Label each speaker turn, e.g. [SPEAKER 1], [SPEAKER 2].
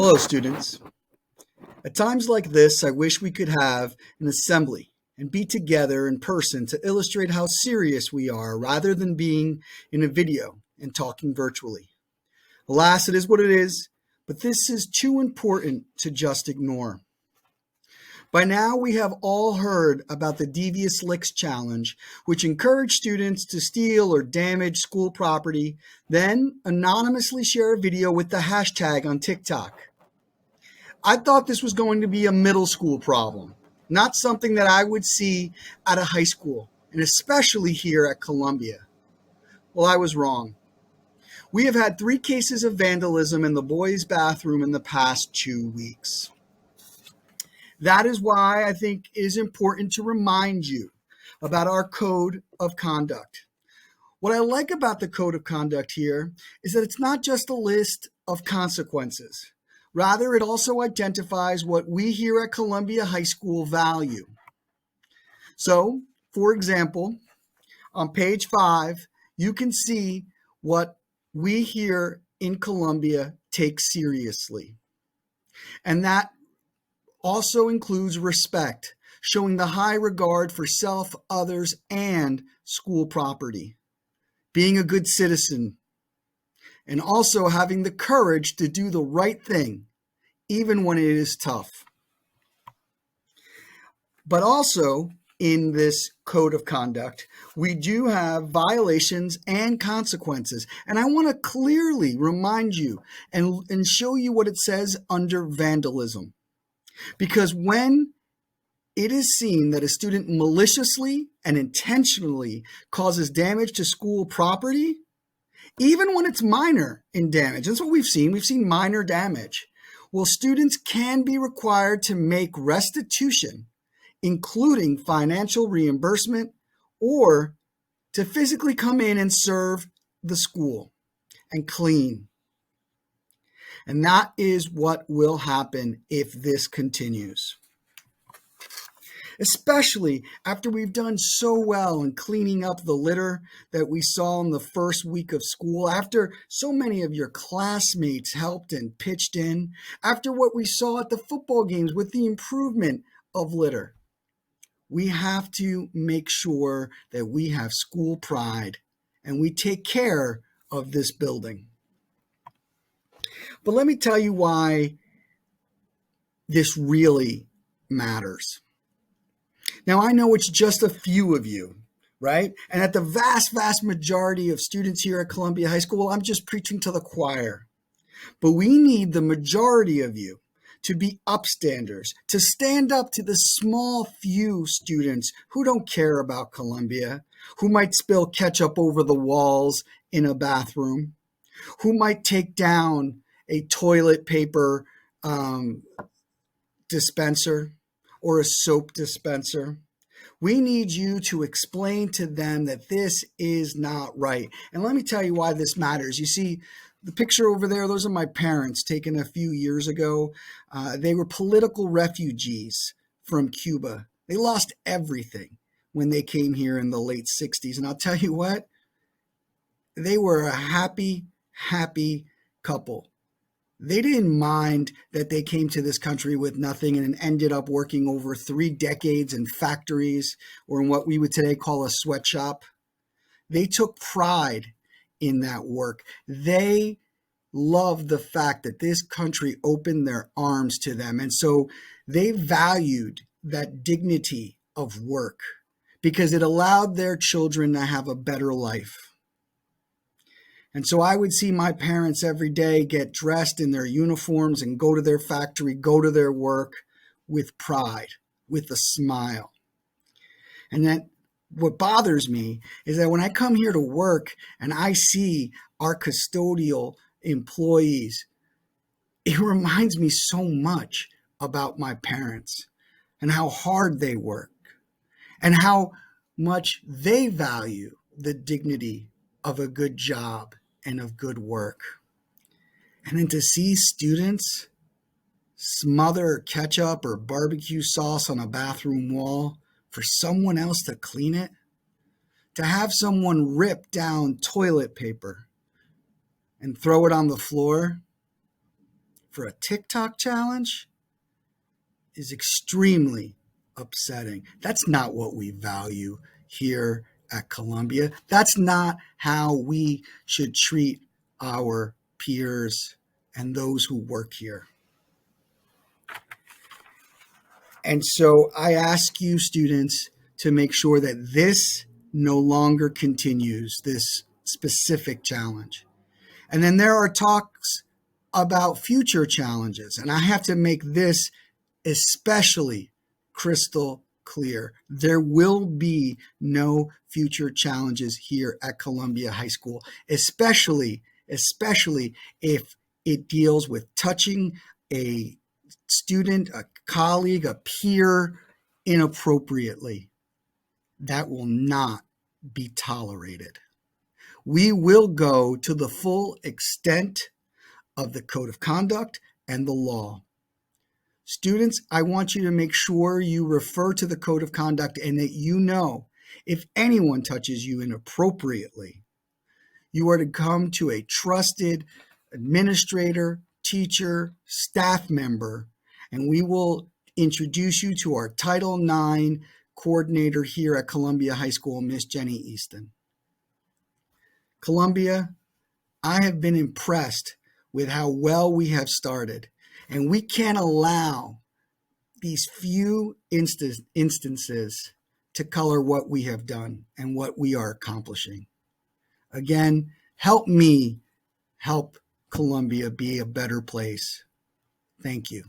[SPEAKER 1] Hello, students. At times like this, I wish we could have an assembly and be together in person to illustrate how serious we are rather than being in a video and talking virtually. Alas, it is what it is, but this is too important to just ignore. By now, we have all heard about the Devious Licks Challenge, which encouraged students to steal or damage school property, then anonymously share a video with the hashtag on TikTok. I thought this was going to be a middle school problem, not something that I would see at a high school, and especially here at Columbia. Well, I was wrong. We have had 3 cases of vandalism in the boys' bathroom in the past 2 weeks. That is why I think it is important to remind you about our code of conduct. What I like about the code of conduct here is that it's not just a list of consequences. Rather, it also identifies what we here at Columbia High School value. So, for example, on page 5, you can see what we here in Columbia take seriously. And that also includes respect, showing the high regard for self, others, and school property, being a good citizen, and also having the courage to do the right thing, even when it is tough. But also, in this code of conduct, we do have violations and consequences. And I want to clearly remind you and show you what it says under vandalism. Because when it is seen that a student maliciously and intentionally causes damage to school property, even when it's minor in damage, that's what we've seen minor damage. Well, students can be required to make restitution, including financial reimbursement, or to physically come in and serve the school and clean. And that is what will happen if this continues. Especially after we've done so well in cleaning up the litter that we saw in the first week of school, after so many of your classmates helped and pitched in, after what we saw at the football games with the improvement of litter. We have to make sure that we have school pride and we take care of this building. But let me tell you why this really matters. Now, I know it's just a few of you, right? And at the vast, vast majority of students here at Columbia High School, I'm just preaching to the choir. But we need the majority of you to be upstanders, to stand up to the small few students who don't care about Columbia, who might spill ketchup over the walls in a bathroom, who might take down a toilet paper dispenser or a soap dispenser. We need you to explain to them that this is not right. And let me tell you why this matters. You see, the picture over there, those are my parents taken a few years ago. They were political refugees from Cuba. They lost everything when they came here in the late 60s. And I'll tell you what, they were a happy, happy couple. They didn't mind that they came to this country with nothing and ended up working over 3 decades in factories or in what we would today call a sweatshop. They took pride in that work. They loved the fact that this country opened their arms to them. And so they valued that dignity of work because it allowed their children to have a better life. And so I would see my parents every day get dressed in their uniforms and go to their factory, go to their work with pride, with a smile. And that what bothers me is that when I come here to work and I see our custodial employees, it reminds me so much about my parents and how hard they work and how much they value the dignity of a good job and of good work. And then to see students smother ketchup or barbecue sauce on a bathroom wall for someone else to clean it, to have someone rip down toilet paper and throw it on the floor for a TikTok challenge is extremely upsetting. That's not what we value here at Columbia. That's not how we should treat our peers and those who work here. And so I ask you, students, to make sure that this no longer continues, this specific challenge. And then there are talks about future challenges. And I have to make this especially crystal clear. There will be no future challenges here at Columbia High School, especially if it deals with touching a student, a colleague, a peer inappropriately. That will not be tolerated. We will go to the full extent of the code of conduct and the law. Students, I want you to make sure you refer to the code of conduct and that you know if anyone touches you inappropriately, you are to come to a trusted administrator, teacher, staff member, and we will introduce you to our Title IX coordinator here at Columbia High School, Miss Jenny Easton. Columbia, I have been impressed with how well we have started, and we can't allow these few instances to color what we have done and what we are accomplishing. Again, help me help Columbia be a better place. Thank you.